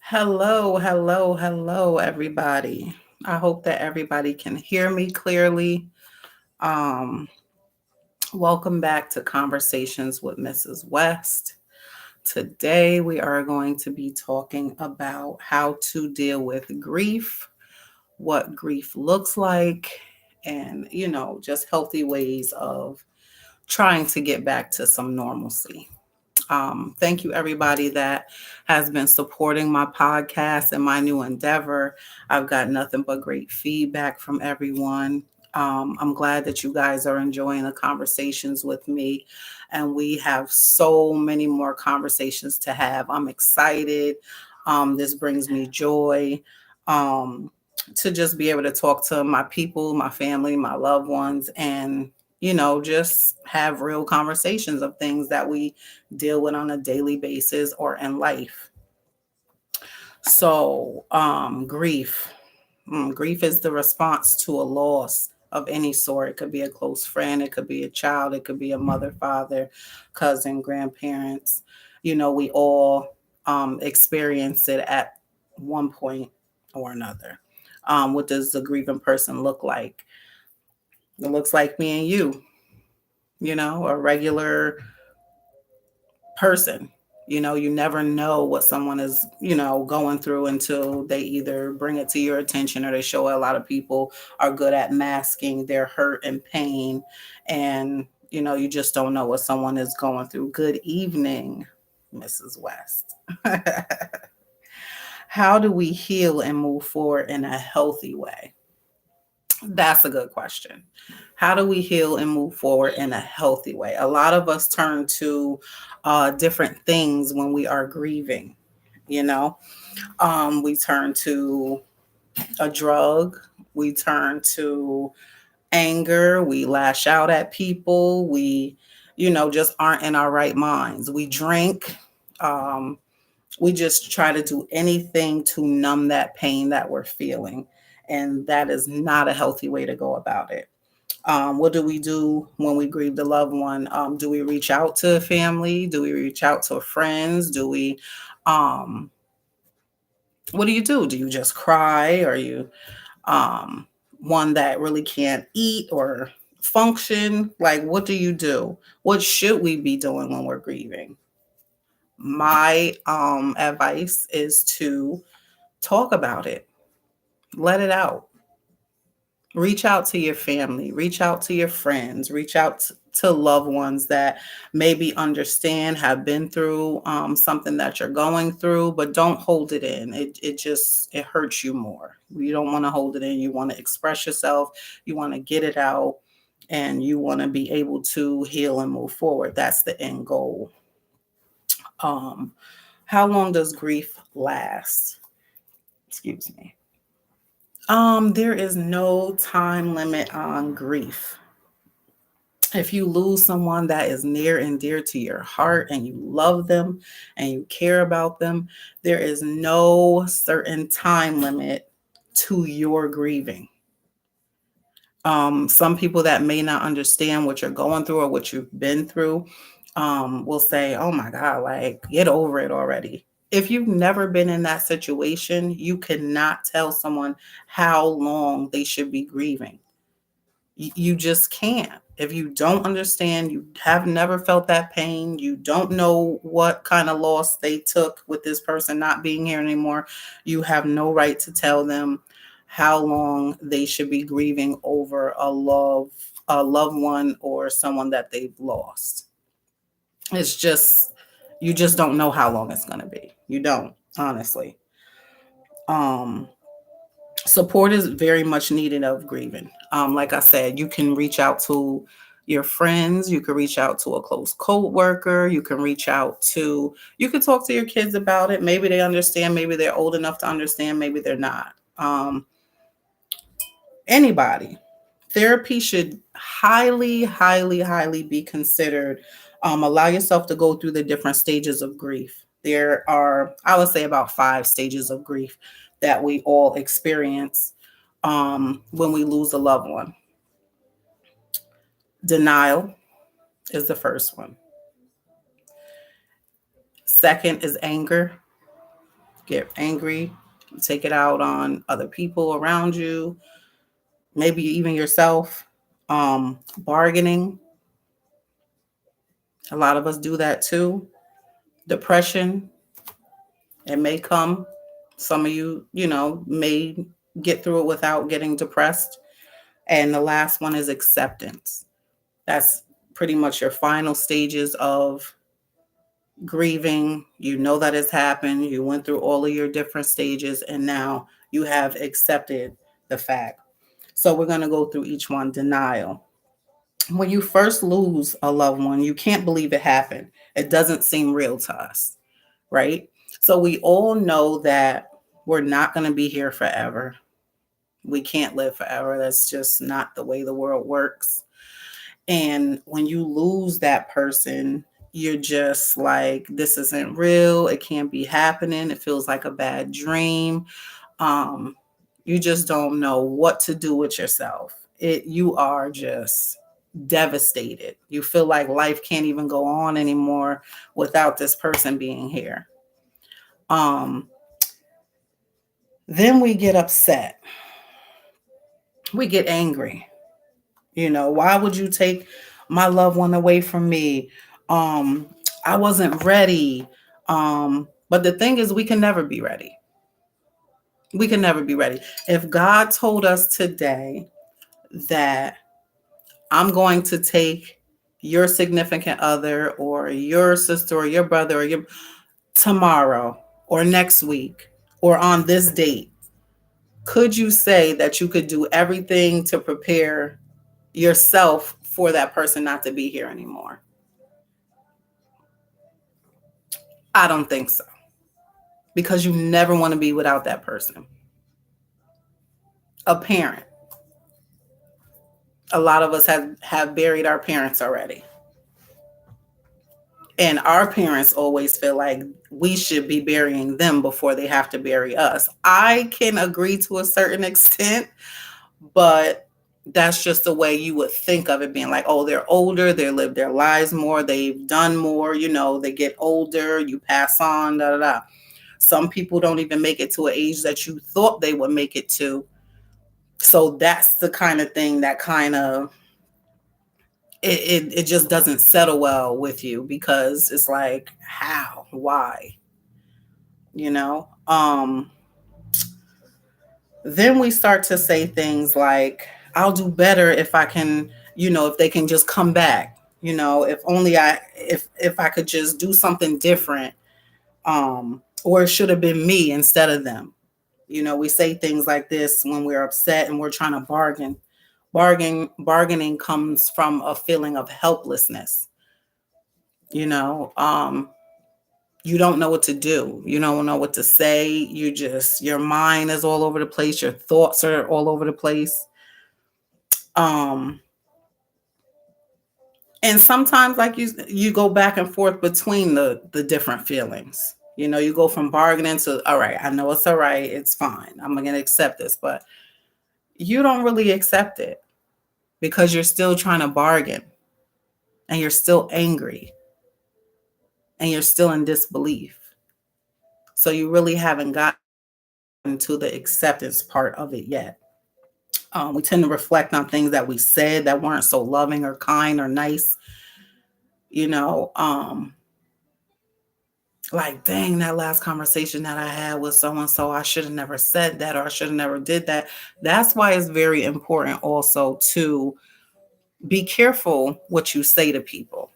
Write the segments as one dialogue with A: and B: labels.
A: Hello, everybody. I hope that everybody can hear me clearly. Um, Welcome back to Conversations with Mrs. West. Today, we are going to be talking about how to deal with grief, what grief looks like, and, just healthy ways of trying to get back to some normalcy. Thank you, everybody that has been supporting my podcast and my new endeavor. I've got nothing but great feedback from everyone. I'm glad that you guys are enjoying the conversations with me, and we have so many more conversations to have. I'm excited. This brings me joy. Um, to just be able to talk to my people, my family, my loved ones, and just have real conversations of things that we deal with on a daily basis or in life. So, grief. Grief is the response to a loss of any sort. It could be a close friend, it could be a child, it could be a mother, father, cousin, grandparents. We all experience it at one point or another. What does a grieving person look like? It looks like me and you, a regular person. You never know what someone is, going through until they either bring it to your attention or they show it. A lot of people are good at masking their hurt and pain. And, you just don't know what someone is going through. Good evening, Mrs. West. How do we heal and move forward in a healthy way? That's a good question. How do we heal and move forward in a healthy way? A lot of us turn to different things when we are grieving. You know, we turn to a drug, we turn to anger, we lash out at people, we, just aren't in our right minds. We drink, um, we just try to do anything to numb that pain that we're feeling. And that is not a healthy way to go about it. What do we do when we grieve the loved one? Do we reach out to family? Do we reach out to friends? Um, what do you do? Do you just cry? Are you um, one that really can't eat or function? Like, what do you do? What should we be doing when we're grieving? My advice is to talk about it, let it out. Reach out to your family, reach out to your friends, reach out to loved ones that maybe understand, have been through something that you're going through, but don't hold it in. It hurts you more. You don't want to hold it in. You want to express yourself. You want to get it out, and you want to be able to heal and move forward. That's the end goal. Um, how long does grief last? Excuse me. There is no time limit on grief. If you lose someone that is near and dear to your heart and you love them and you care about them, there is no certain time limit to your grieving. Some people that may not understand what you're going through or what you've been through will say, oh my God, like, get over it already. If you've never been in that situation, you cannot tell someone how long they should be grieving. You just can't. If you don't understand, you have never felt that pain, you don't know what kind of loss they took with this person not being here anymore, you have no right to tell them how long they should be grieving over a loved one or someone that they've lost. It's just you just don't know how long it's going to be. You don't, honestly. Um Support is very much needed of grieving. Like I said, you can reach out to your friends, you can reach out to a close co-worker, you can talk to your kids about it. Maybe they understand, maybe they're old enough to understand, maybe they're not. Um, Anybody. Therapy should highly be considered. Allow yourself to go through the different stages of grief. There are, I would say, about 5 stages of grief that we all experience when we lose a loved one. Denial is the first one. Second is anger. Get angry, take it out on other people around you, maybe even yourself. Bargaining, a lot of us do that too. Depression, it may come. Some of you, may get through it without getting depressed. And the last one is acceptance. That's pretty much your final stages of grieving. You know that it's happened. You went through all of your different stages, and now you have accepted the fact. So we're going to go through each one. Denial. When you first lose a loved one, you can't believe it happened. It doesn't seem real to us, right? So we all know that we're not going to be here forever. We can't live forever. That's just not the way the world works. And when you lose that person, you're just like, this isn't real. It can't be happening. It feels like a bad dream. Um, you just don't know what to do with yourself. You are just devastated. You feel like life can't even go on anymore without this person being here. Um, then we get upset. We get angry. Why would you take my loved one away from me? Um, I wasn't ready. But the thing is, we can never be ready. We can never be ready. If God told us today that I'm going to take your significant other or your sister or your brother or your tomorrow or next week or on this date, could you say that you could do everything to prepare yourself for that person not to be here anymore? I don't think so, because you never want to be without that person. A parent. A lot of us have buried our parents already. And our parents always feel like we should be burying them before they have to bury us. I can agree to a certain extent, but that's just the way you would think of it, being like, oh, they're older, they live their lives more, they've done more, they get older, you pass on, da da da. Some people don't even make it to an age that you thought they would make it to. So that's the kind of thing that kind of it just doesn't settle well with you, because it's like, how, why, you know um then we start to say things like, I'll do better if I can, if they can just come back, if only if I could just do something different, or it should have been me instead of them. We say things like this when we're upset and we're trying to bargaining comes from a feeling of helplessness. you know um you don't know what to do. You don't know what to say. Your mind is all over the place. Your thoughts are all over the place. Um, and sometimes, like, you go back and forth between the different feelings. You go from bargaining to, all right, I know it's all right. It's fine. I'm going to accept this. But you don't really accept it, because you're still trying to bargain, and you're still angry, and you're still in disbelief. So you really haven't gotten to the acceptance part of it yet. We tend to reflect on things that we said that weren't so loving or kind or nice. You know, um, like, dang, that last conversation that I had with so and so, I should have never said that, or I should have never did that. That's why it's very important also to be careful what you say to people.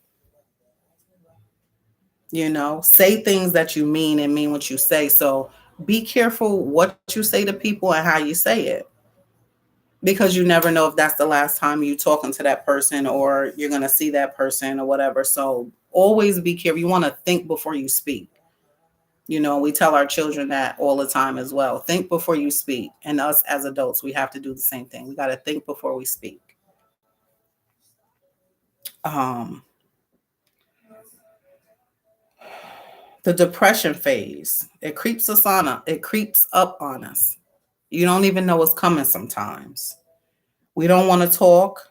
A: Say things that you mean and mean what you say. So be careful what you say to people and how you say it, because you never know if that's the last time you talking to that person, or you're going to see that person or whatever. So always be careful. You want to think before you speak. We tell our children that all the time as well. Think before you speak. And us as adults, we have to do the same thing. We got to think before we speak. Um, the depression phase, it creeps up on us. You don't even know what's coming sometimes. We don't want to talk.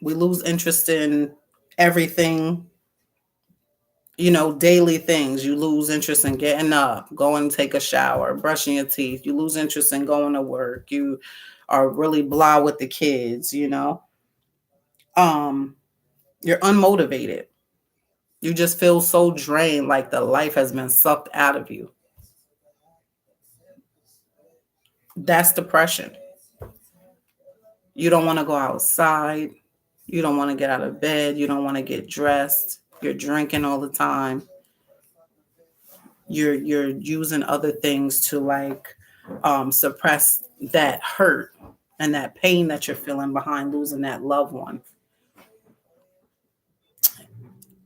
A: We lose interest in everything. daily things. You lose interest in getting up, going to take a shower, brushing your teeth. You lose interest in going to work. You are really blah with the kids. Um, you're unmotivated. You just feel so drained, like the life has been sucked out of you. That's depression. You don't want to go outside. You don't want to get out of bed. You don't want to get dressed. You're drinking all the time. You're using other things to like suppress that hurt and that pain that you're feeling behind losing that loved one.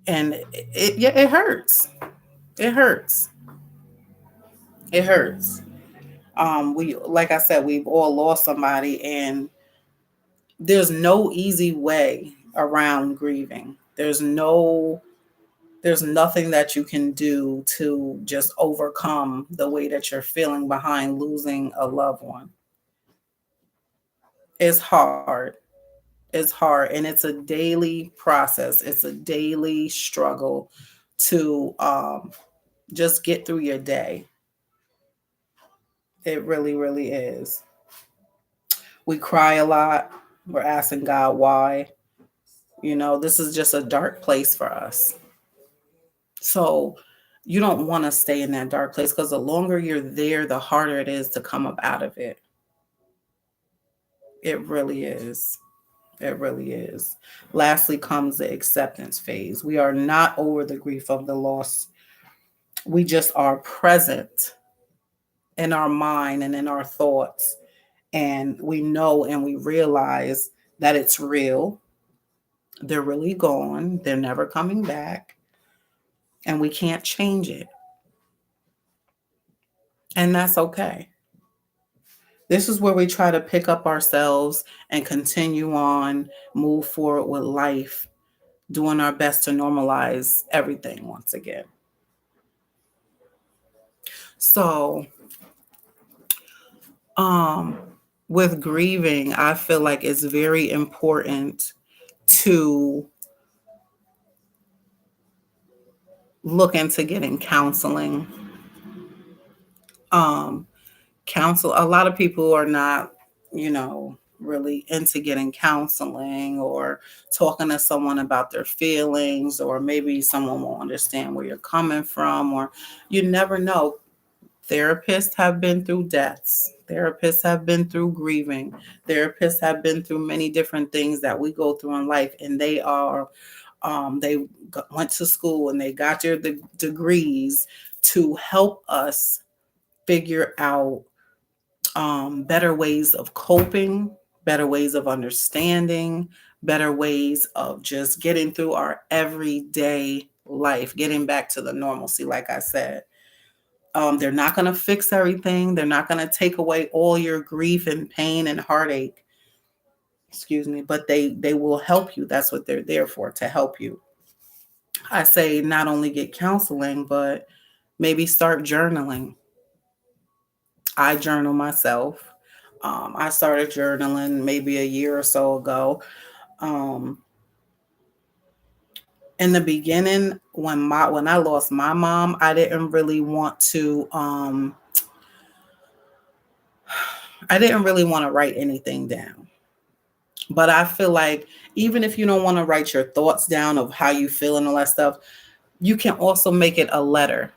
A: And yeah, it hurts. It hurts. It hurts. We, like I said, we've all lost somebody, and there's no easy way around grieving. There's nothing that you can do to just overcome the way that you're feeling behind losing a loved one. It's hard. It's hard, and it's a daily process. It's a daily struggle to just get through your day. It really, really is. We cry a lot. We're asking God why. This is just a dark place for us. So you don't want to stay in that dark place, because the longer you're there, the harder it is to come up out of it. It really is. It really is. Lastly comes the acceptance phase. We are not over the grief of the loss. We just are present in our mind and in our thoughts. And we know and we realize that it's real. They're really gone. They're never coming back. And we can't change it. And that's okay. This is where we try to pick up ourselves and continue on, move forward with life, doing our best to normalize everything once again. So, um, with grieving, I feel like it's very important to look into getting counseling. Um, a lot of people are not, really into getting counseling or talking to someone about their feelings, or maybe someone will understand where you're coming from, or you never know. Therapists have been through deaths. Therapists have been through grieving. Therapists have been through many different things that we go through in life, and they went to school and they got their degrees to help us figure out better ways of coping, better ways of understanding, better ways of just getting through our everyday life, getting back to the normalcy, like I said. They're not going to fix everything. They're not going to take away all your grief and pain and heartache. Excuse me, but they will help you. That's what they're there for, to help you. I say not only get counseling, but maybe start journaling. I journal myself. I started journaling maybe a year or so ago. Um, in the beginning, when I lost my mom, I didn't really want to. I didn't really want to write anything down. But I feel like even if you don't want to write your thoughts down of how you feel and all that stuff, you can also make it a letter.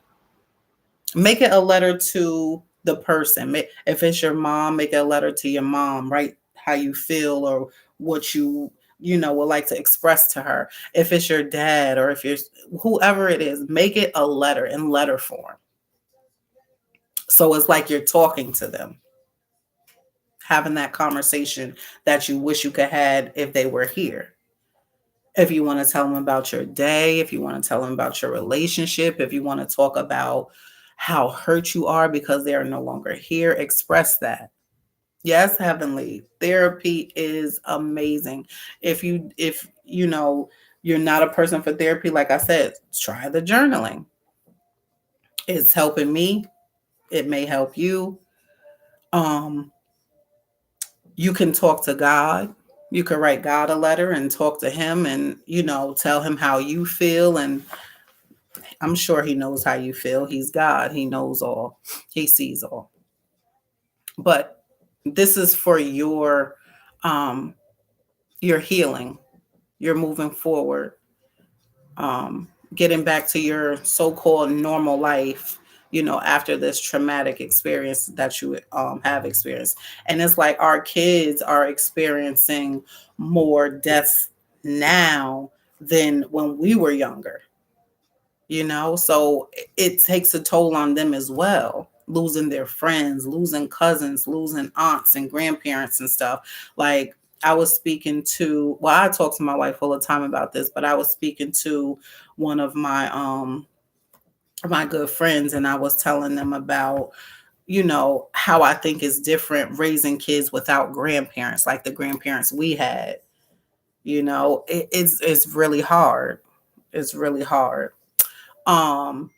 A: Make it a letter to the person. If it's your mom, make it a letter to your mom. Write how you feel or what you would like to express to her. If it's your dad, or if you're whoever it is, make it a letter in letter form. So it's like you're talking to them, having that conversation that you wish you could have if they were here. If you want to tell them about your day, if you want to tell them about your relationship, if you want to talk about how hurt you are because they are no longer here, express that. Yes, Heavenly. Therapy is amazing. If you're not a person for therapy, like I said, try the journaling. It's helping me. It may help you. Um, you can talk to God. You can write God a letter and talk to him, and tell him how you feel, and I'm sure he knows how you feel. He's God. He knows all. He sees all. But this is for um your healing. You're moving forward, getting back to your so-called normal life, after this traumatic experience that you have experienced. And it's like our kids are experiencing more deaths now than when we were younger. So it takes a toll on them as well, losing their friends, losing cousins, losing aunts and grandparents and stuff. Like, I was speaking to, well, I talk to my wife all the time about this, but I was speaking to one of my good friends, and I was telling them about, how I think is different raising kids without grandparents, like the grandparents we had. It's really hard. It's really hard. um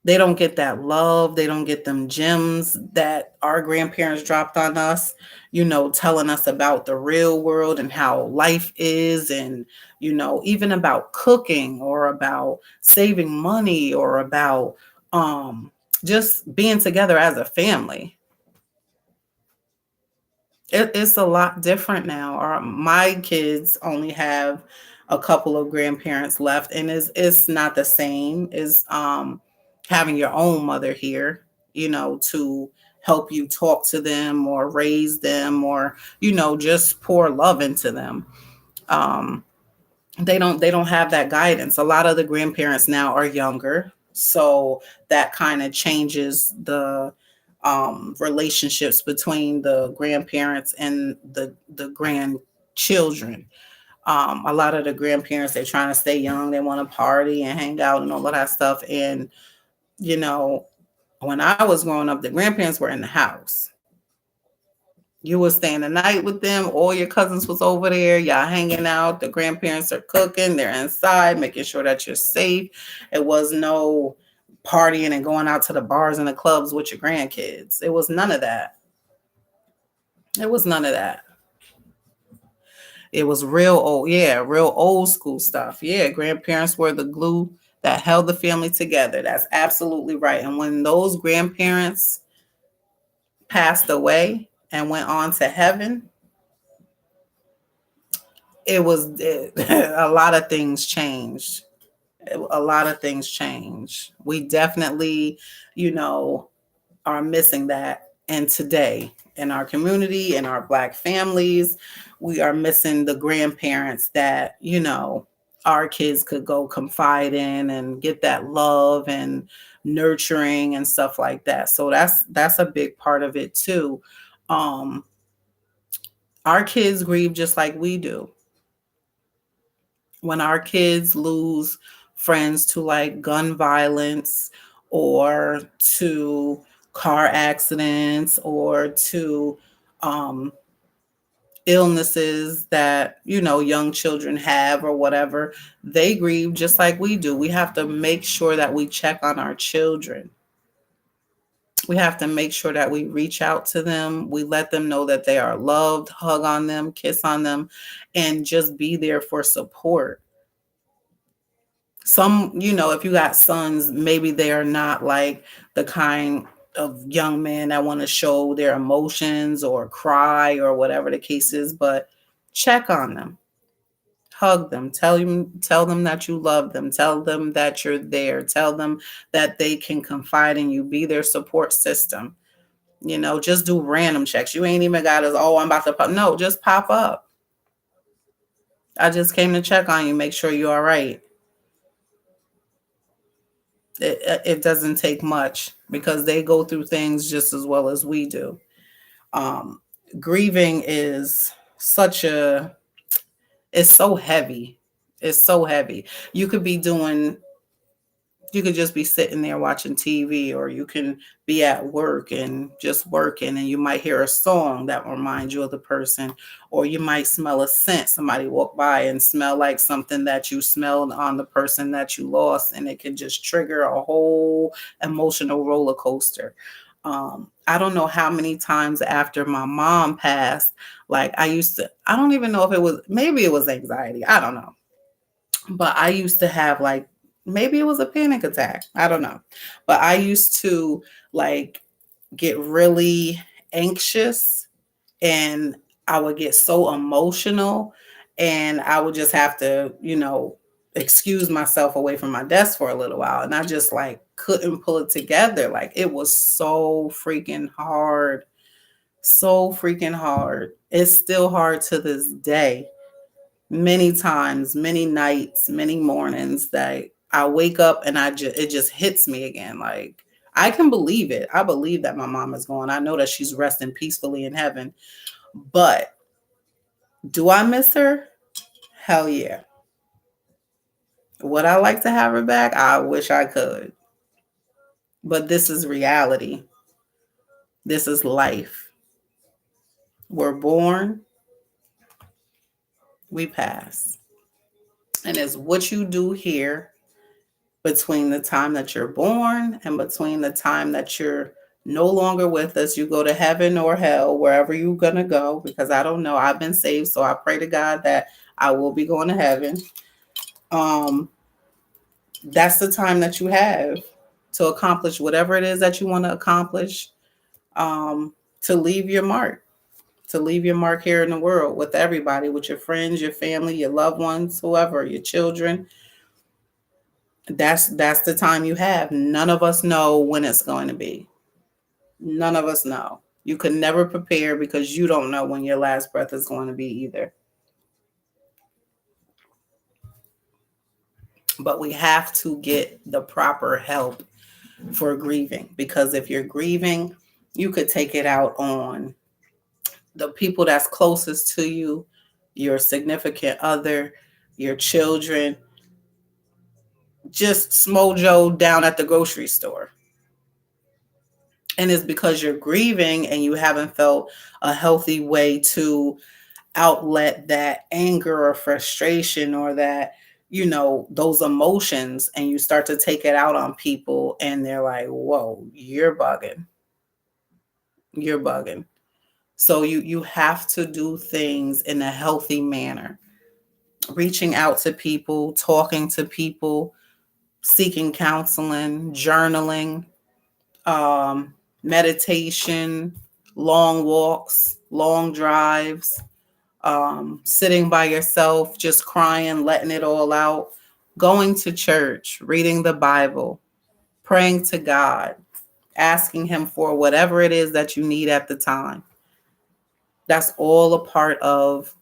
A: they don't get that love. They don't get them gems that our grandparents dropped on us, telling us about the real world and how life is, and even about cooking, or about saving money, or about just being together as a family. It's a lot different now. My kids only have a couple of grandparents left, and it's not the same as having your own mother here, to help you talk to them or raise them, or just pour love into them. Um, they don't have that guidance. A lot of the grandparents now are younger, so that kind of changes the relationships between the grandparents and the grandchildren. A lot of the grandparents, they're trying to stay young. They want to party and hang out and all of that stuff. And you know, when I was growing up, the grandparents were in the house. You were staying the night with them. All your cousins was over there. Y'all hanging out. The grandparents are cooking. They're inside, making sure that you're safe. It was no partying and going out to the bars and the clubs with your grandkids. It was none of that. It was none of that. It was real old, yeah, real old school stuff. Yeah, grandparents were the glue that held the family together. That's absolutely right. And when those grandparents passed away and went on to heaven, a lot of things changed. A lot of things changed. We definitely, you know, are missing that. And today, in our community, in our Black families, we are missing the grandparents that, our kids could go confide in and get that love and nurturing and stuff like that. So that's a big part of it too. Um, our kids grieve just like we do. When our kids lose friends to like gun violence, or to car accidents, or to um, illnesses that young children have, or whatever, they grieve just like we do. We have to make sure that we check on our children. We have to make sure that we reach out to them. We let them know that they are loved, hug on them, kiss on them, and just be there for support. Some, if you got sons, maybe they are not like the kind of young men that want to show their emotions or cry or whatever the case is, but check on them, hug them, tell them that you love them, tell them that you're there, tell them that they can confide in you, be their support system. Just do random checks. You ain't even got to, oh, I'm about to pop. No, just pop up. I just came to check on you, make sure you're all right. It doesn't take much, because they go through things just as well as we do. Um, Grieving is such a, it's so heavy. It's so heavy. You could be doing you could just be sitting there watching TV, or you can be at work and just working, and you might hear a song that reminds you of the person, or you might smell a scent. Somebody walk by and smell like something that you smelled on the person that you lost, and it can just trigger a whole emotional roller coaster. I don't know how many times after my mom passed, like I don't even know if it was, maybe it was anxiety. I don't know. But I used to have like Maybe it was a panic attack. I don't know. But I used to like get really anxious, and I would get so emotional, and I would just have to, excuse myself away from my desk for a little while. And I just like couldn't pull it together. Like it was so freaking hard. So freaking hard. It's still hard to this day. Many times, many nights, many mornings that I wake up and it just hits me again. Like I can believe it. I believe that my mom is gone. I know that she's resting peacefully in heaven. But do I miss her? Hell yeah. Would I like to have her back? I wish I could. But this is reality. This is life. We're born, we pass. And it's what you do here between the time that you're born and between the time that you're no longer with us. You go to heaven or hell, wherever you're going to go, because I don't know. I've been saved, so I pray to God that I will be going to heaven. That's the time that you have to accomplish whatever it is that you want to accomplish, to leave your mark, here in the world with everybody, with your friends, your family, your loved ones, whoever, your children. That's the time you have. None of us know when it's going to be. None of us know. You can never prepare because you don't know when your last breath is going to be either. But we have to get the proper help for grieving, because if you're grieving, you could take it out on the people that's closest to you, your significant other, your children, just Smojo down at the grocery store. And it's because you're grieving and you haven't felt a healthy way to outlet that anger or frustration or that, those emotions, and you start to take it out on people and they're like, whoa, you're bugging. You're bugging. So you have to do things in a healthy manner. Reaching out to people, talking to people, seeking counseling, journaling, meditation, long walks, long drives, sitting by yourself, just crying, letting it all out, going to church, reading the Bible, praying to God, asking Him for whatever it is that you need at the time. That's all a part of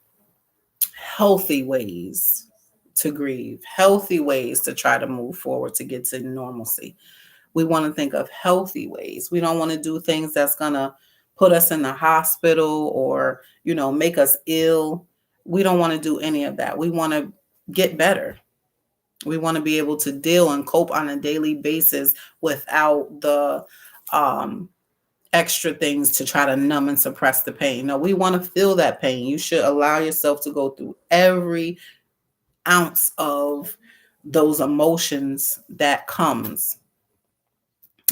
A: healthy ways to grieve, healthy ways to try to move forward to get to normalcy. We want to think of healthy ways. We don't want to do things that's going to put us in the hospital or, make us ill. We don't want to do any of that. We want to get better. We want to be able to deal and cope on a daily basis without the extra things to try to numb and suppress the pain. No, we want to feel that pain. You should allow yourself to go through every ounce of those emotions that comes.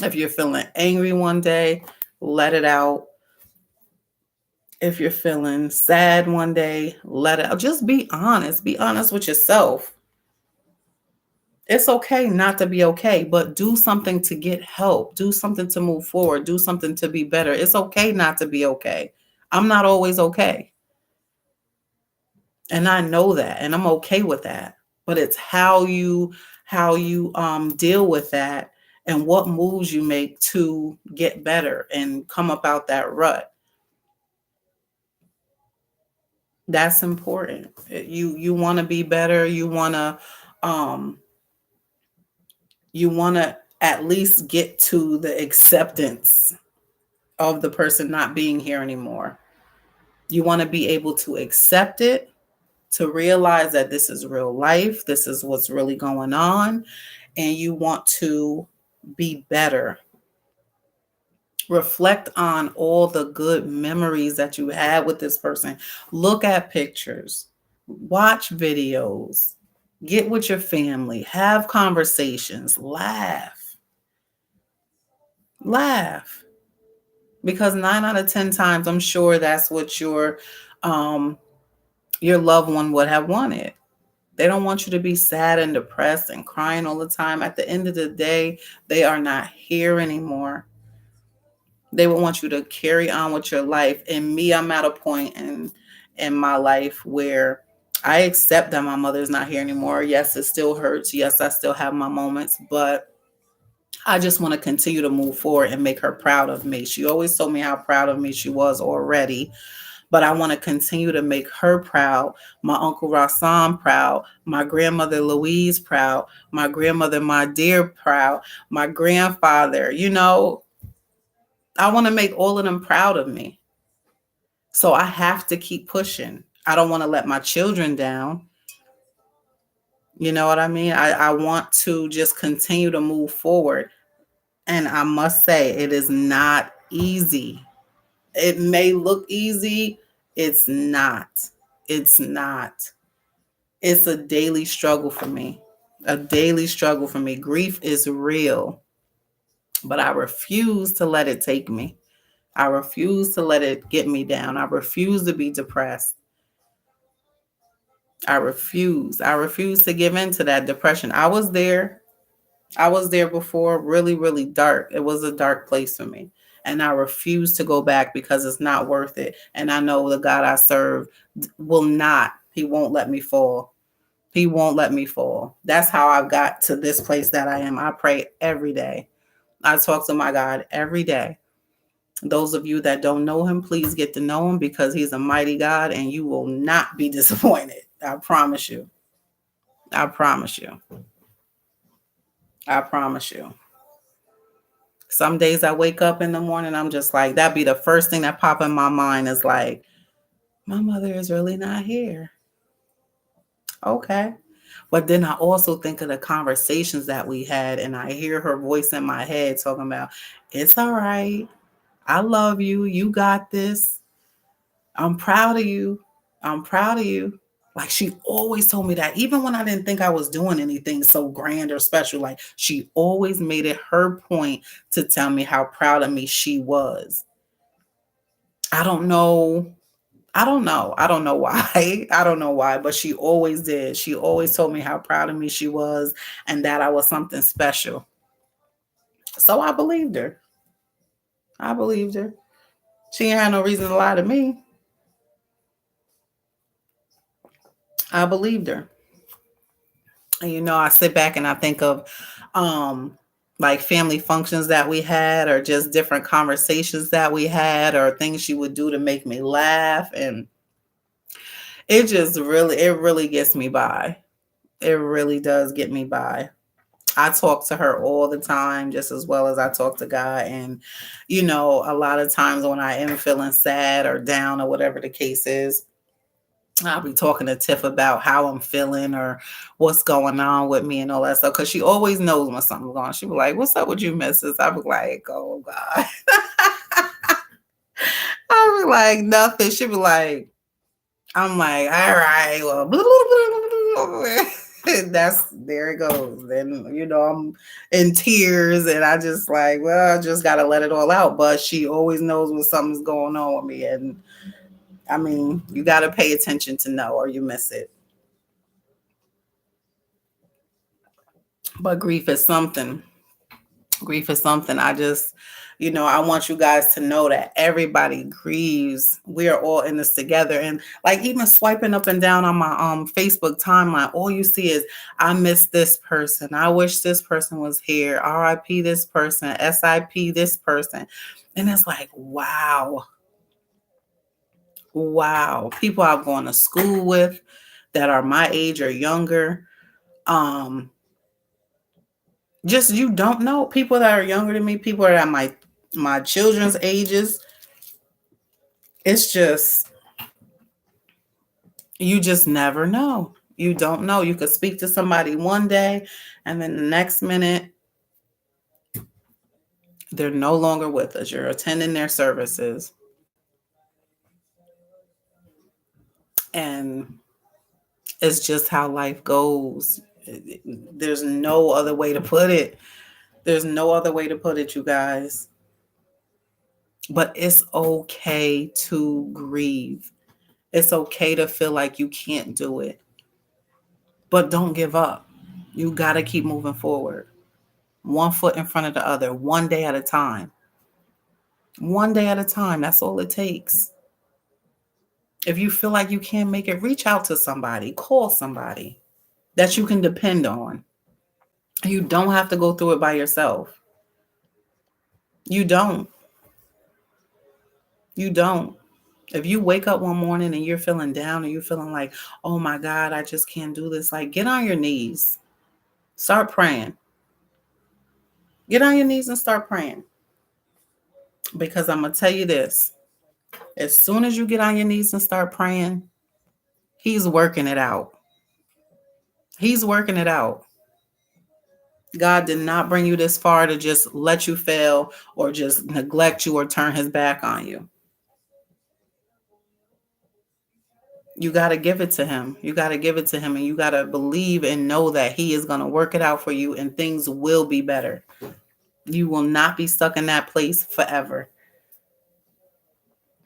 A: If you're feeling angry one day, let it out. If you're feeling sad one day, let it out. Just be honest. Be honest with yourself. It's okay not to be okay, but do something to get help. Do something to move forward. Do something to be better. It's okay not to be okay. I'm not always okay. And I know that, and I'm okay with that. But it's how you deal with that and what moves you make to get better and come up out that rut. That's important. You want to be better. Um you want to at least get to the acceptance of the person not being here anymore. You want to be able to accept it, to realize that this is real life, this is what's really going on, and you want to be better. Reflect on all the good memories that you had with this person. Look at pictures, watch videos, get with your family, have conversations, laugh. Because 9 out of 10 times, I'm sure that's what your loved one would have wanted. They don't want you to be sad and depressed and crying all the time. At the end of the day, they are not here anymore. They will want you to carry on with your life. And me, I'm at a point in my life where I accept that my mother's not here anymore. Yes, it still hurts. Yes, I still have my moments, but I just want to continue to move forward and make her proud of me. She always told me how proud of me she was already, but I want to continue to make her proud, my Uncle Rassam proud, my grandmother Louise proud, my grandmother, my dear proud, my grandfather, I want to make all of them proud of me. So I have to keep pushing. I don't want to let my children down. You know what I mean? I want to just continue to move forward. And I must say, it is not easy. It may look easy. It's not. It's not. It's a daily struggle for me. A daily struggle for me. Grief is real, but I refuse to let it take me. I refuse to let it get me down. I refuse to be depressed. I refuse. I refuse to give in to that depression. I was there. I was there before, really, really dark. It was a dark place for me. And I refuse to go back because it's not worth it. And I know the God I serve will not, He won't let me fall. He won't let me fall. That's how I've got to this place that I am. I pray every day. I talk to my God every day. Those of you that don't know Him, please get to know Him because He's a mighty God and you will not be disappointed. I promise you. I promise you. I promise you. Some days I wake up in the morning, I'm just like, that'd be the first thing that pop in my mind is like, my mother is really not here. Okay. But then I also think of the conversations that we had, and I hear her voice in my head talking about, it's all right. I love you. You got this. I'm proud of you. I'm proud of you. Like she always told me that, even when I didn't think I was doing anything so grand or special, like she always made it her point to tell me how proud of me she was. I don't know. I don't know. I don't know why. I don't know why, but she always did. She always told me how proud of me she was and that I was something special. So I believed her. I believed her. She ain't had no reason to lie to me. I believed her. And I sit back and I think of like family functions that we had or just different conversations that we had or things she would do to make me laugh, and it really gets me by. It really does get me by. I talk to her all the time just as well as I talk to God, and a lot of times when I am feeling sad or down or whatever the case is, I'll be talking to Tiff about how I'm feeling or what's going on with me and all that stuff. Cause she always knows when something's going on. She be like, "What's up with you, missus?" I be like, "Oh God." I be like, "Nothing." She be like, I'm like, "All right, well, blah, blah, blah, blah." That's there it goes. Then I'm in tears and I just like, well, I just gotta let it all out. But she always knows when something's going on with me. And I mean, you gotta pay attention to know or you miss it. But grief is something. Grief is something. I want you guys to know that everybody grieves. We are all in this together. And like even swiping up and down on my Facebook timeline, all you see is I miss this person. I wish this person was here. RIP this person. SIP this person. And it's like, wow. Wow. People I've gone to school with that are my age or younger. Just you don't know, people that are younger than me, people that are my children's ages. It's just you just never know. You don't know. You could speak to somebody one day and then the next minute they're no longer with us. You're attending their services. And it's just how life goes. There's no other way to put it. There's no other way to put it, you guys. But it's okay to grieve. It's okay to feel like you can't do it. But don't give up. You got to keep moving forward. One foot in front of the other, one day at a time. One day at a time. That's all it takes. If you feel like you can't make it, reach out to somebody, call somebody that you can depend on. You don't have to go through it by yourself. You don't. You don't. If you wake up one morning and you're feeling down and you're feeling like, oh my God, I just can't do this, like get on your knees. Start praying. Get on your knees and start praying. Because I'm going to tell you this. As soon as you get on your knees and start praying, he's working it out. He's working it out. God did not bring you this far to just let you fail or just neglect you or turn his back on you. You got to give it to him. You got to give it to him, and you got to believe and know that he is going to work it out for you and things will be better. You will not be stuck in that place forever.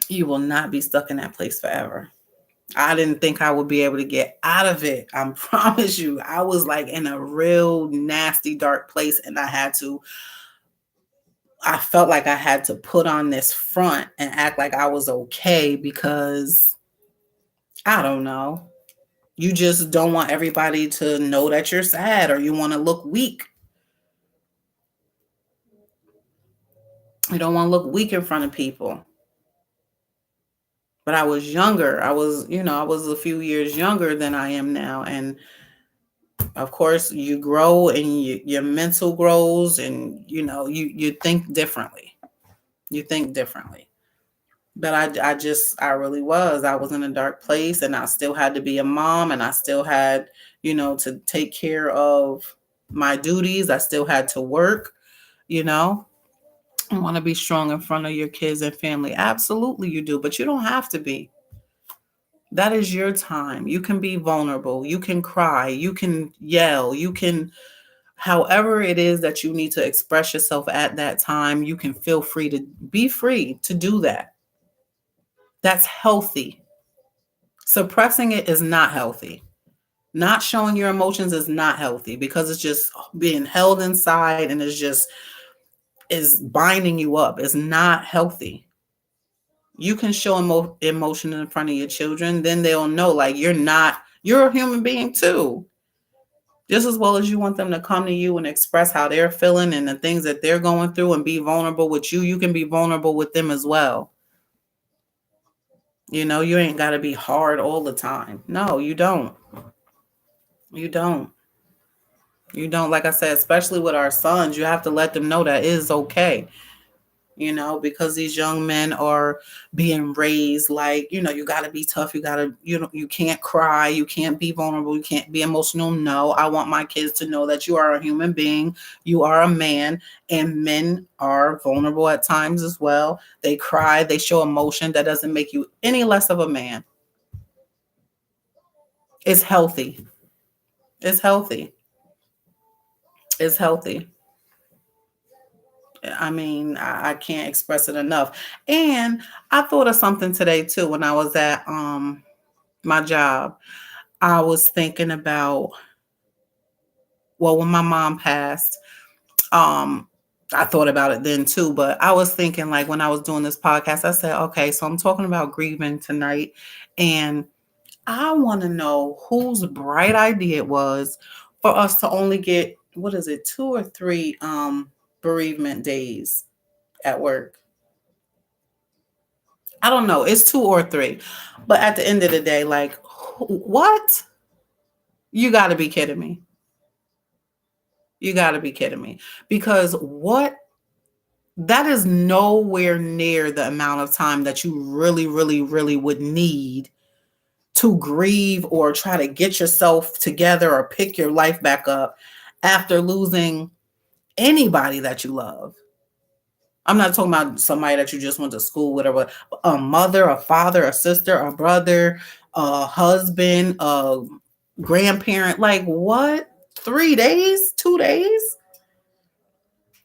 A: You will not be stuck in that place forever. I didn't think I would be able to get out of it. I promise you. I was like in a real nasty, dark place, and I felt like I had to put on this front and act like I was okay because I don't know. You just don't want everybody to know that you're sad, or you want to look weak. You don't want to look weak in front of people. But I was younger. I was a few years younger than I am now. And of course, you grow and your mental grows, and you think differently. You think differently. But I really was. I was in a dark place, and I still had to be a mom, and I still had, to take care of my duties. I still had to work, I want to be strong in front of your kids and family. Absolutely you do, but you don't have to be. That is your time. You can be vulnerable. You can cry. You can yell. You can, however it is that you need to express yourself at that time, you can feel free to be free to do that. That's healthy. Suppressing it is not healthy. Not showing your emotions is not healthy because it's just being held inside and is binding you up. It's not healthy. You can show emotion in front of your children, then they'll know like you're a human being too. Just as well as you want them to come to you and express how they're feeling and the things that they're going through and be vulnerable with you, you can be vulnerable with them as well. You ain't got to be hard all the time. No, you don't. You don't. You don't. Like I said, especially with our sons, you have to let them know that it is okay. Because these young men are being raised like, you got to be tough. You got to, you can't cry. You can't be vulnerable. You can't be emotional. No, I want my kids to know that you are a human being. You are a man, and men are vulnerable at times as well. They cry. They show emotion. That doesn't make you any less of a man. It's healthy. It's healthy. It's healthy. I mean, I can't express it enough. And I thought of something today too when I was at my job. I was thinking about, well, when my mom passed, I thought about it then too, but I was thinking like when I was doing this podcast, I said, okay, so I'm talking about grieving tonight, and I want to know whose bright idea it was for us to only get, what is it, 2 or 3 bereavement days at work. I don't know. It's 2 or 3. But at the end of the day, like, what? You got to be kidding me. You got to be kidding me. Because that is nowhere near the amount of time that you really, really, really would need to grieve or try to get yourself together or pick your life back up after losing anybody that you love. I'm not talking about somebody that you just went to school with, or a mother, a father, a sister, a brother, a husband, a grandparent. Like what? 3 days? 2 days?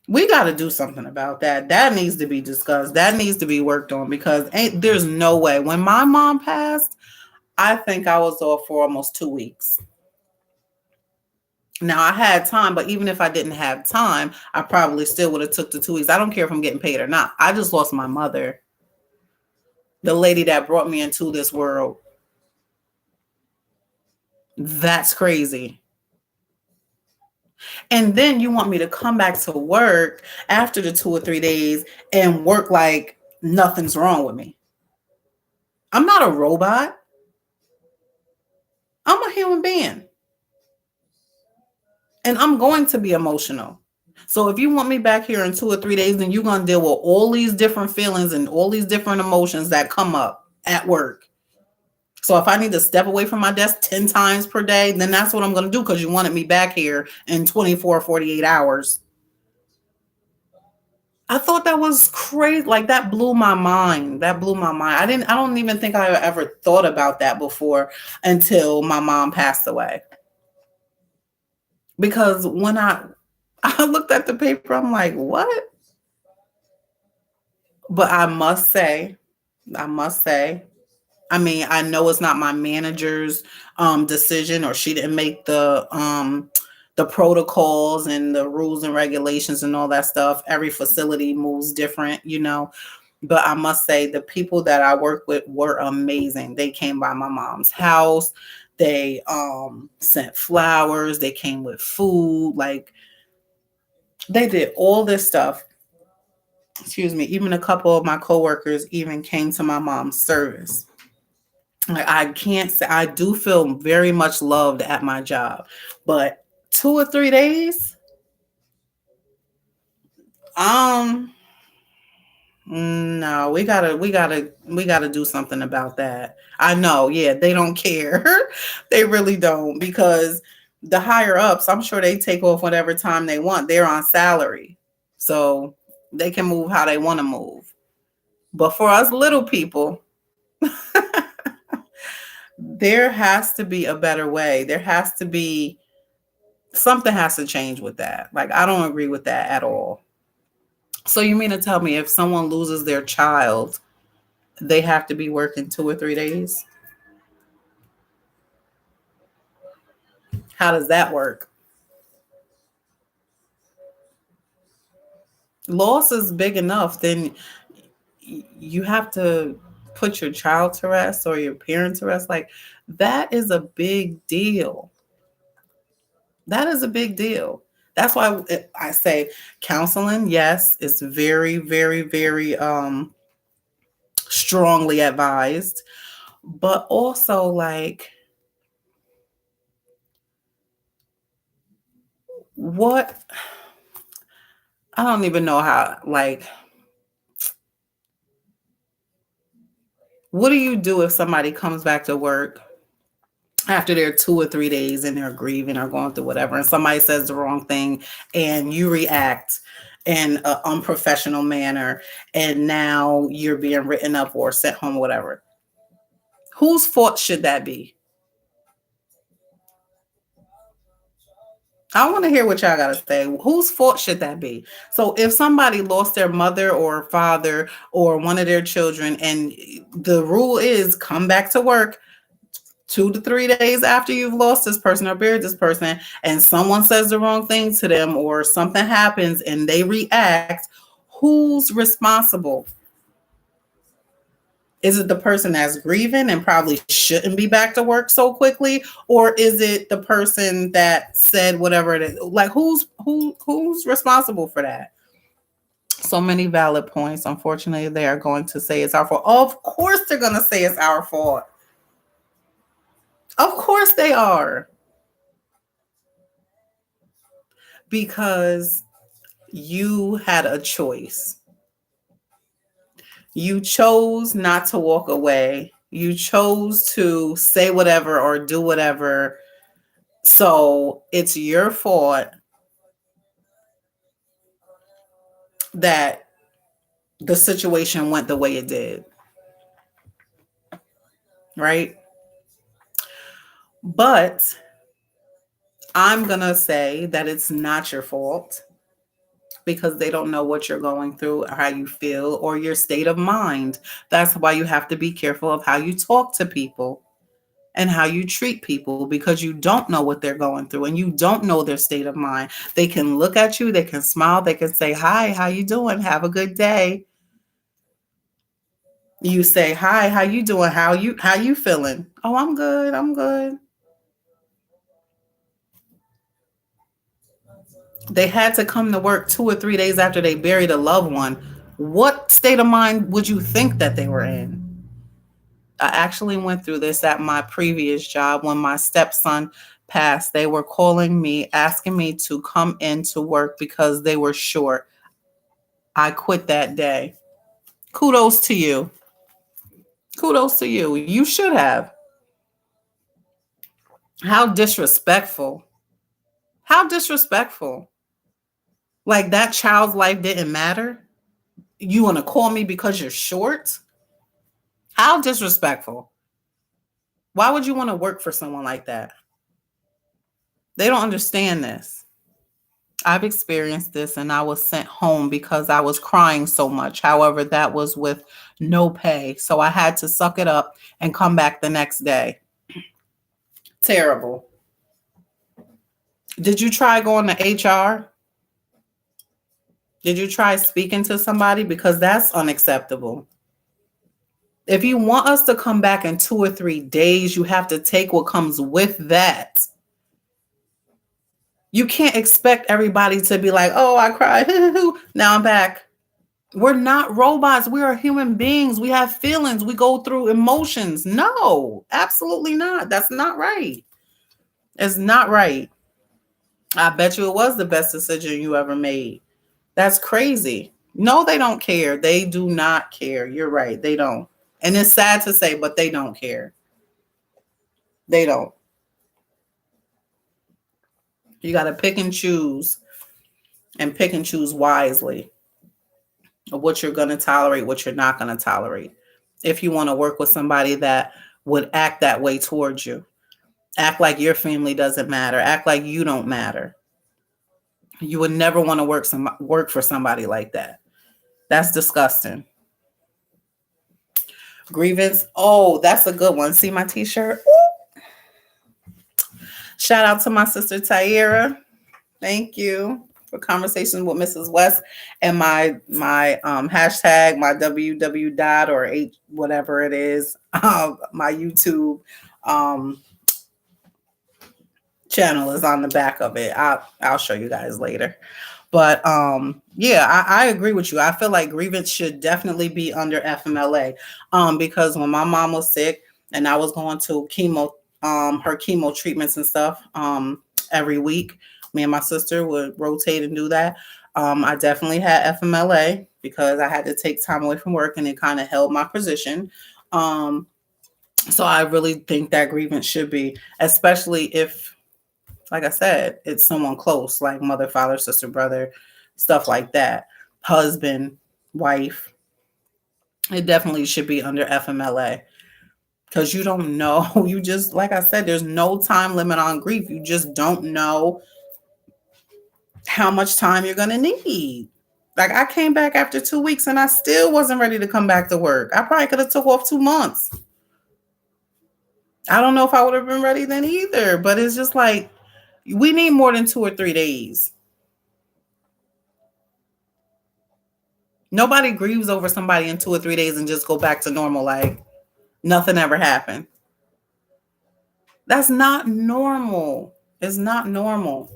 A: We got to do something about that. That needs to be discussed. That needs to be worked on, because there's no way. When my mom passed, I think I was off for almost 2 weeks. Now I had time, but even if I didn't have time, I probably still would have took the 2 weeks. I don't care if I'm getting paid or not. I just lost my mother, the lady that brought me into this world. That's crazy. And then you want me to come back to work after the 2 or 3 days and work like nothing's wrong with me. I'm not a robot. I'm a human being. And I'm going to be emotional. So if you want me back here in 2 or 3 days, then you're going to deal with all these different feelings and all these different emotions that come up at work. So if I need to step away from my desk 10 times per day, then that's what I'm going to do because you wanted me back here in 24, 48 hours. I thought that was crazy. Like that blew my mind. That blew my mind. I don't even think I ever thought about that before until my mom passed away. Because when I looked at the paper, I'm like, what? But I must say, I mean, I know it's not my manager's decision, or she didn't make the protocols and the rules and regulations and all that stuff. Every facility moves different, you know. But I must say the people that I work with were amazing. They came by my mom's house. They sent flowers, they came with food, like they did all this stuff. Excuse me, even a couple of my coworkers even came to my mom's service. Like I can't say I do feel very much loved at my job, but 2 or 3 days, um, no, we gotta do something about that. I know, yeah, they don't care, they really don't, because the higher ups, I'm sure they take off whatever time they want. They're on salary, so they can move how they want to move. But for us little people, there has to be a better way. There has to be something has to change with that. Like I don't agree with that at all. So you mean to tell me if someone loses their child, they have to be working 2 or 3 days? How does that work? Loss is big enough, then you have to put your child to rest or your parent to rest. Like that is a big deal. That is a big deal. That's why I say counseling, yes, it's very, very, very strongly advised, but also like what I don't even know how, like, what do you do if somebody comes back to work after their 2 or 3 days and they're grieving or going through whatever, and somebody says the wrong thing and you react in an unprofessional manner, and now you're being written up or sent home, whatever? Whose fault should that be? I want to hear what y'all got to say. Whose fault should that be? So, if somebody lost their mother or father or one of their children, and the rule is come back to work 2 to 3 days after you've lost this person or buried this person, and someone says the wrong thing to them or something happens and they react, who's responsible? Is it the person that's grieving and probably shouldn't be back to work so quickly, or is it the person that said whatever it is? Like who's responsible for that? So many valid points. Unfortunately, they are going to say it's our fault. Of course, they're going to say it's our fault. Of course, they are, because you had a choice. You chose not to walk away. You chose to say whatever or do whatever. So it's your fault that the situation went the way it did, right? But I'm going to say that it's not your fault because they don't know what you're going through, or how you feel, or your state of mind. That's why you have to be careful of how you talk to people. and how you treat people, because you don't know what they're going through and you don't know their state of mind. They can look at you, they can smile, they can say, "Hi, how you doing? Have a good day." You say, "Hi, how you doing? How you feeling?" "Oh, I'm good. I'm good." They had to come to work 2 or 3 days after they buried a loved one. What state of mind would you think that they were in? I actually went through this at my previous job when my stepson passed. They were calling me, asking me to come into work because they were short. I quit that day. Kudos to you. Kudos to you. You should have. How disrespectful. How disrespectful. Like that child's life didn't matter. You want to call me because you're short? How disrespectful. Why would you want to work for someone like that? They don't understand this. I've experienced this and I was sent home because I was crying so much. However, that was with no pay. So I had to suck it up and come back the next day. Terrible. Did you try going to HR? Did you try speaking to somebody? Because that's unacceptable. If you want us to come back in 2 or 3 days, you have to take what comes with that. You can't expect everybody to be like, "Oh, I cried. Now I'm back." We're not robots. We are human beings. We have feelings. We go through emotions. No, absolutely not. That's not right. It's not right. I bet you it was the best decision you ever made. That's crazy. No, they don't care. They do not care. You're right. They don't. And it's sad to say, but they don't care. They don't. You got to pick and choose wisely of what you're going to tolerate, what you're not going to tolerate. If you want to work with somebody that would act that way towards you, act like your family doesn't matter, act like you don't matter. You would never want to work for somebody like that. That's disgusting. Grievance. Oh, that's a good one. See my t-shirt? Shout out to my sister Tyera. Thank you for conversations with Mrs. West, and my hashtag, my WW dot or H whatever it is, my YouTube um channel is on the back of it. I'll show you guys later. But yeah, I agree with you. I feel like grievance should definitely be under FMLA. Because when my mom was sick and I was going to her chemo treatments and stuff, every week, me and my sister would rotate and do that. I definitely had FMLA because I had to take time away from work and it kind of held my position. So I really think that grievance should be, especially if, like I said, it's someone close, like mother, father, sister, brother, stuff like that, husband, wife. It definitely should be under FMLA because you don't know. You just, like I said, there's no time limit on grief. You just don't know how much time you're going to need. Like I came back after 2 weeks and I still wasn't ready to come back to work. I probably could have took off 2 months. I don't know if I would have been ready then either, but it's just like we need more than 2 or 3 days. Nobody grieves over somebody in 2 or 3 days and just go back to normal like nothing ever happened. That's not normal. It's not normal.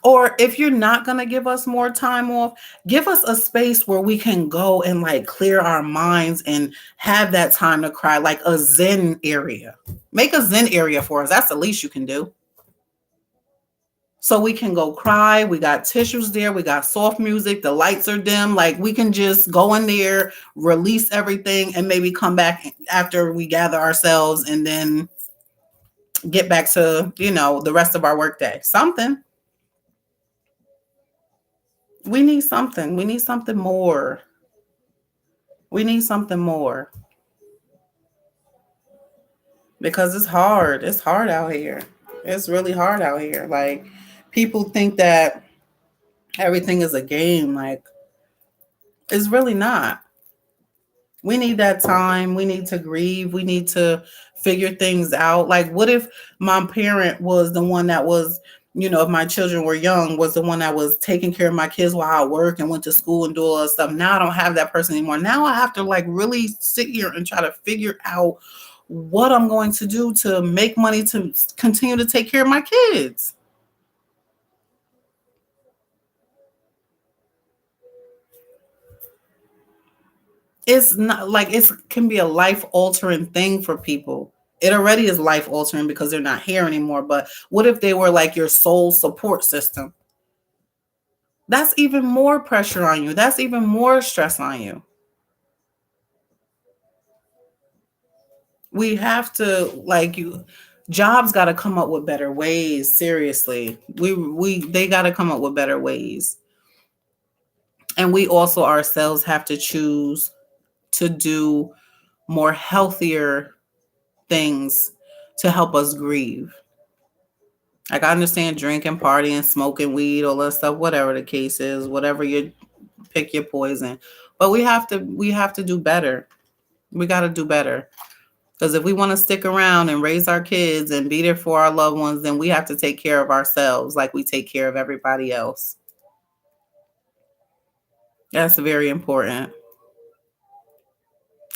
A: Or if you're not going to give us more time off, give us a space where we can go and like clear our minds and have that time to cry, like a Zen area. Make a Zen area for us. That's the least you can do. So we can go cry. We got tissues there. We got soft music. The lights are dim. Like we can just go in there, release everything, and maybe come back after we gather ourselves and then get back to, the rest of our workday. Something. We need something. We need something more. We need something more. Because it's hard. It's hard out here. It's really hard out here. Like people think that everything is a game. Like it's really not. We need that time. We need to grieve. We need to figure things out. Like, what if my parent was the one that was, if my children were young, was the one that was taking care of my kids while I work and went to school and do all that stuff. Now I don't have that person anymore. Now I have to like really sit here and try to figure out what I'm going to do to make money to continue to take care of my kids. It's not like it can be a life altering thing for people. It already is life altering because they're not here anymore. But what if they were like your sole support system? That's even more pressure on you. That's even more stress on you. We have to like you jobs got to come up with better ways, seriously. We they got to come up with better ways. And we also ourselves have to choose to do more healthier things to help us grieve. Like I understand drinking, partying, smoking weed, all that stuff, whatever the case is, whatever you pick your poison. But we have to do better. We got to do better. Because if we want to stick around and raise our kids and be there for our loved ones, then we have to take care of ourselves like we take care of everybody else. That's very important.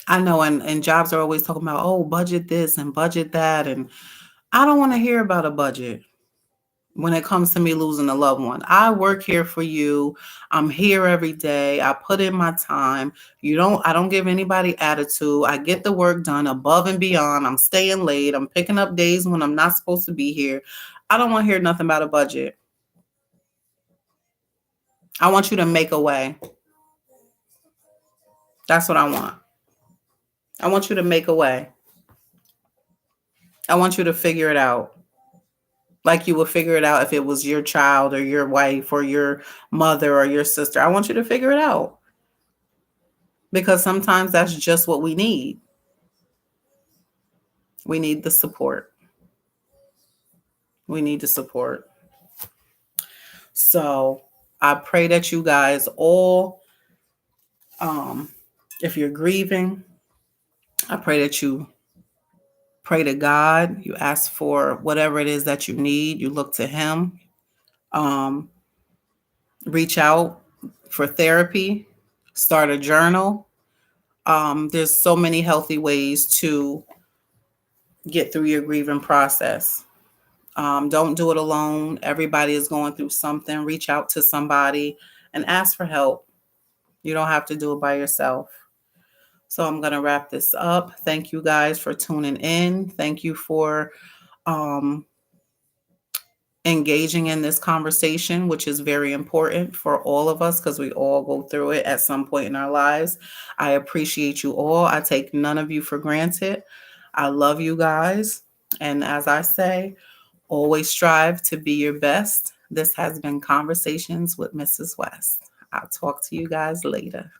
A: I know, and jobs are always talking about, oh, budget this and budget that. And I don't want to hear about a budget when it comes to me losing a loved one. I work here for you. I'm here every day. I put in my time. I don't give anybody attitude. I get the work done above and beyond. I'm staying late. I'm picking up days when I'm not supposed to be here. I don't want to hear nothing about a budget. I want you to make a way. That's what I want. I want you to make a way. I want you to figure it out. Like you would figure it out if it was your child or your wife or your mother or your sister. I want you to figure it out because sometimes that's just what we need. We need the support. We need the support. So I pray that you guys all, um, if you're grieving, I pray that you pray to God. You ask for whatever it is that you need. You look to Him. Um, Reach out for therapy. Start a journal. There's so many healthy ways to get through your grieving process. Don't do it alone. Everybody is going through something. Reach out to somebody and ask for help. You don't have to do it by yourself. So I'm going to wrap this up. Thank you guys for tuning in. Thank you for um, engaging in this conversation, which is very important for all of us because we all go through it at some point in our lives. I appreciate you all. I take none of you for granted. I love you guys. And as I say, always strive to be your best. This has been Conversations with Mrs. West. I'll talk to you guys later.